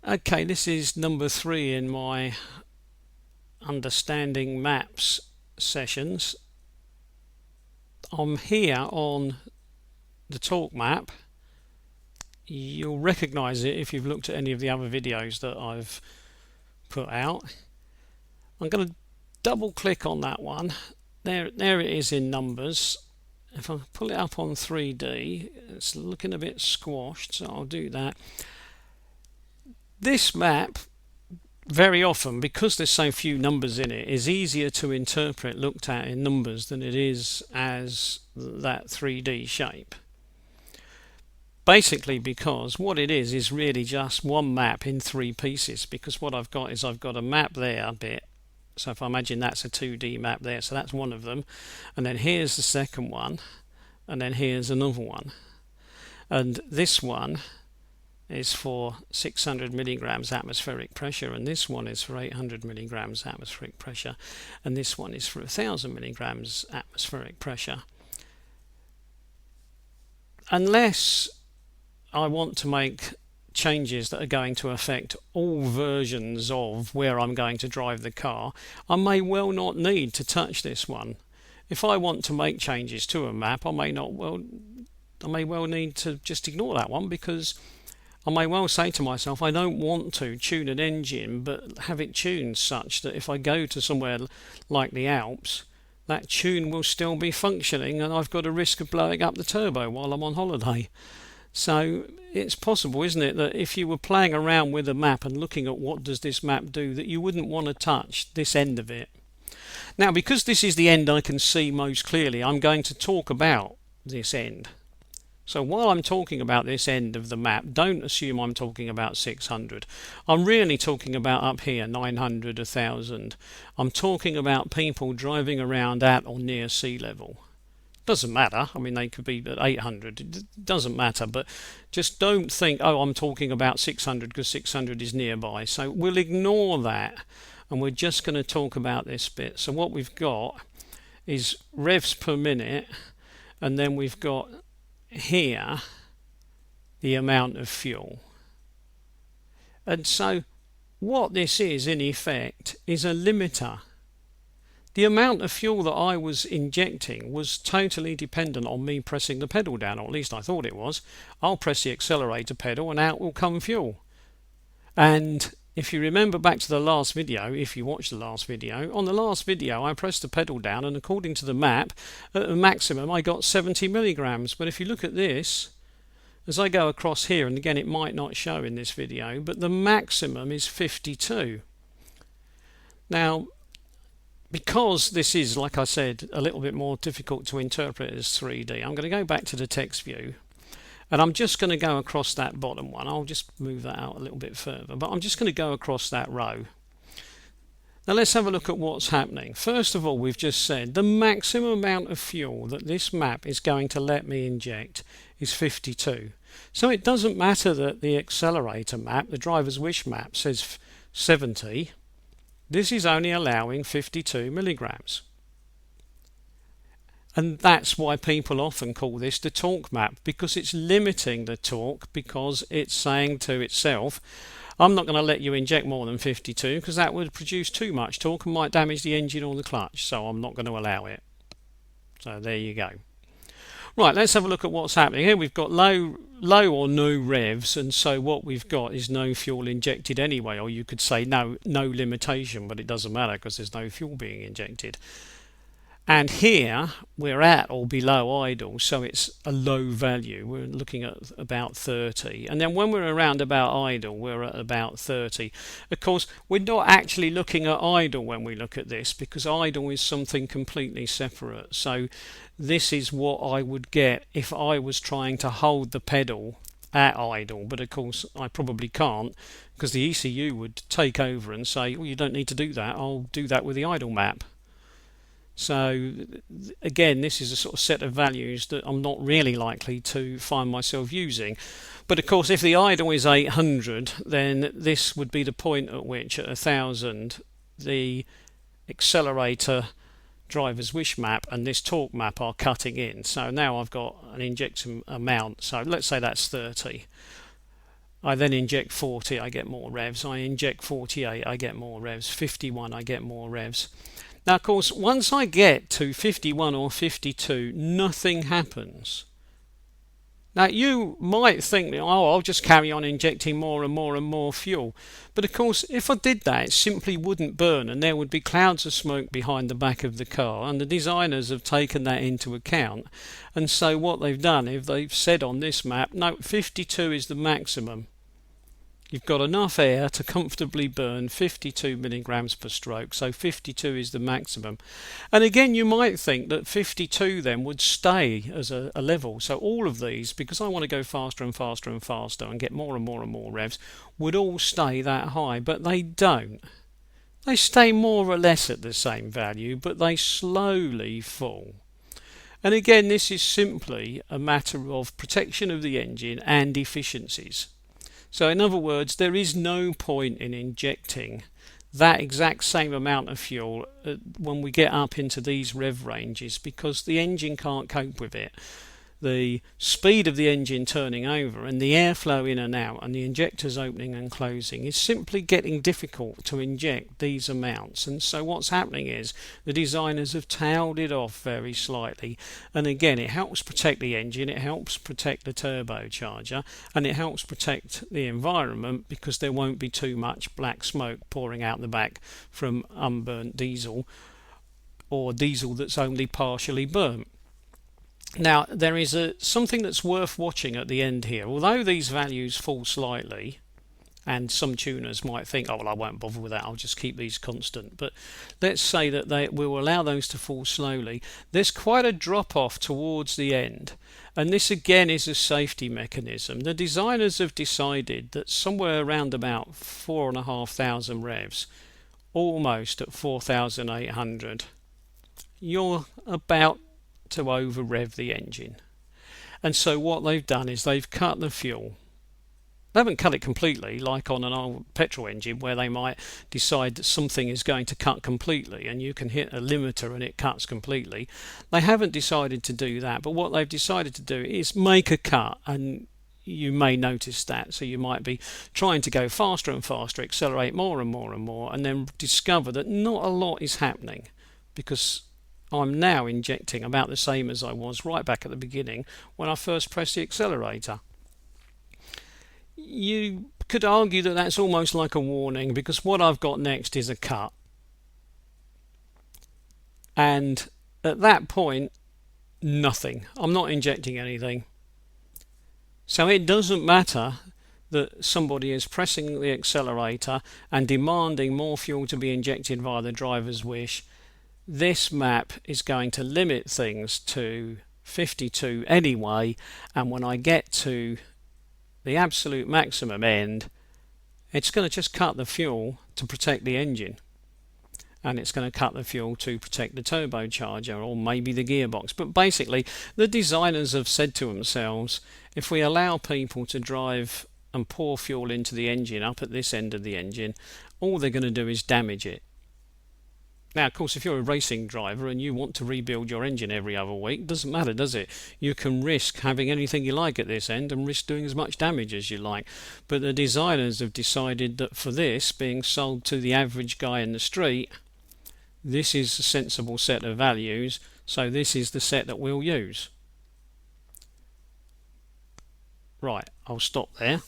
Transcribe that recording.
Okay, this is number 3 in my understanding maps sessions. I'm here on the talk map. You'll recognize it if you've looked at any of the other videos that I've put out. I'm going to double click on that one. There it is in numbers. If I pull it up on 3D, it's looking a bit squashed, so I'll do that. This map, very often, because there's so few numbers in it, is easier to interpret looked at in numbers than it is as that 3D shape. Basically because what it is really just one map in 3 pieces, because what I've got is I've got a map there bit. So if I imagine that's a 2D map there, so that's one of them, and then here's the second one, and then here's another one, and this one is for 600 milligrams atmospheric pressure, and this one is for 800 milligrams atmospheric pressure, and this one is for 1000 milligrams atmospheric pressure. Unless I want to make changes that are going to affect all versions of where I'm going to drive the car, I may well not need to touch this one. If I want to make changes to a map, I may well need to just ignore that one, because I may well say to myself, I don't want to tune an engine, but have it tuned such that if I go to somewhere like the Alps, that tune will still be functioning, and I've got a risk of blowing up the turbo while I'm on holiday. So it's possible, isn't it, that if you were playing around with a map and looking at what does this map do, that you wouldn't want to touch this end of it. Now, because this is the end I can see most clearly, I'm going to talk about this end. So while I'm talking about this end of the map, don't assume I'm talking about 600. I'm really talking about up here, 900, 1000. I'm talking about people driving around at or near sea level. Doesn't matter. I mean, they could be at 800. It doesn't matter. But just don't think, oh, I'm talking about 600 because 600 is nearby. So we'll ignore that, and we're just going to talk about this bit. So what we've got is revs per minute, and then we've got here the amount of fuel. And so what this is, in effect, is a limiter. The amount of fuel that I was injecting was totally dependent on me pressing the pedal down, or at least I thought it was. I'll press the accelerator pedal and out will come fuel. And if you remember back to the last video, if you watched the last video, on the last video I pressed the pedal down, and according to the map, at the maximum I got 70 milligrams. But if you look at this, as I go across here, and again it might not show in this video, but the maximum is 52. Now, because this is, like I said, a little bit more difficult to interpret as 3D, I'm going to go back to the text view, and I'm just going to go across that bottom one. I'll just move that out a little bit further, but I'm just going to go across that row. Now let's have a look at what's happening. First of all, we've just said the maximum amount of fuel that this map is going to let me inject is 52. So it doesn't matter that the accelerator map, the driver's wish map, says 70. This is only allowing 52 milligrams. And that's why people often call this the torque map, because it's limiting the torque, because it's saying to itself, I'm not going to let you inject more than 52 because that would produce too much torque and might damage the engine or the clutch, so I'm not going to allow it. So there you go. Right, let's have a look at what's happening. Here we've got low or no revs, and so what we've got is no fuel injected anyway, or you could say no limitation, but it doesn't matter because there's no fuel being injected. And here we're at or below idle, so it's a low value. We're looking at about 30. And then when we're around about idle, we're at about 30. Of course, we're not actually looking at idle when we look at this, because idle is something completely separate. So this is what I would get if I was trying to hold the pedal at idle. But of course, I probably can't, because the ECU would take over and say, well, you don't need to do that. I'll do that with the idle map. So again, this is a sort of set of values that I'm not really likely to find myself using. But of course, if the idle is 800, then this would be the point at which at 1000 the accelerator driver's wish map and this torque map are cutting in. So now I've got an injection amount, so let's say that's 30. I then inject 40, I get more revs. I inject 48, I get more revs. 51, I get more revs. Now, of course, once I get to 51 or 52, nothing happens. Now, you might think, oh, I'll just carry on injecting more and more and more fuel. But of course, if I did that, it simply wouldn't burn and there would be clouds of smoke behind the back of the car. And the designers have taken that into account. And so what they've done is they've said on this map, no, 52 is the maximum. You've got enough air to comfortably burn 52 milligrams per stroke, so 52 is the maximum. And again, you might think that 52 then would stay as a level. So all of these, because I want to go faster and faster and faster and get more and more and more revs, would all stay that high, but they don't. They stay more or less at the same value, but they slowly fall. And again, this is simply a matter of protection of the engine and efficiencies. So in other words, there is no point in injecting that exact same amount of fuel when we get up into these rev ranges, because the engine can't cope with it. The speed of the engine turning over and the airflow in and out and the injectors opening and closing is simply getting difficult to inject these amounts. And so what's happening is the designers have tailed it off very slightly, and again, it helps protect the engine, it helps protect the turbocharger, and it helps protect the environment, because there won't be too much black smoke pouring out the back from unburnt diesel or diesel that's only partially burnt. Now, there is something that's worth watching at the end here. Although these values fall slightly, and some tuners might think, oh, well, I won't bother with that, I'll just keep these constant. But let's say that we will allow those to fall slowly. There's quite a drop-off towards the end. And this, again, is a safety mechanism. The designers have decided that somewhere around about 4,500 revs, almost at 4,800, you're about to over rev the engine. And so what they've done is they've cut the fuel. They haven't cut it completely like on an old petrol engine where they might decide that something is going to cut completely and you can hit a limiter and it cuts completely. They haven't decided to do that, but what they've decided to do is make a cut, and you may notice that. So you might be trying to go faster and faster, accelerate more and more and more, and then discover that not a lot is happening, because I'm now injecting about the same as I was right back at the beginning when I first pressed the accelerator. You could argue that that's almost like a warning, because what I've got next is a cut. And at that point, nothing. I'm not injecting anything. So it doesn't matter that somebody is pressing the accelerator and demanding more fuel to be injected via the driver's wish. This map is going to limit things to 52 anyway, and when I get to the absolute maximum end, it's going to just cut the fuel to protect the engine, and it's going to cut the fuel to protect the turbocharger or maybe the gearbox. But basically, the designers have said to themselves, if we allow people to drive and pour fuel into the engine up at this end of the engine, all they're going to do is damage it. Now, of course, if you're a racing driver and you want to rebuild your engine every other week, it doesn't matter, does it? You can risk having anything you like at this end and risk doing as much damage as you like. But the designers have decided that for this, being sold to the average guy in the street, this is a sensible set of values, so this is the set that we'll use. Right, I'll stop there.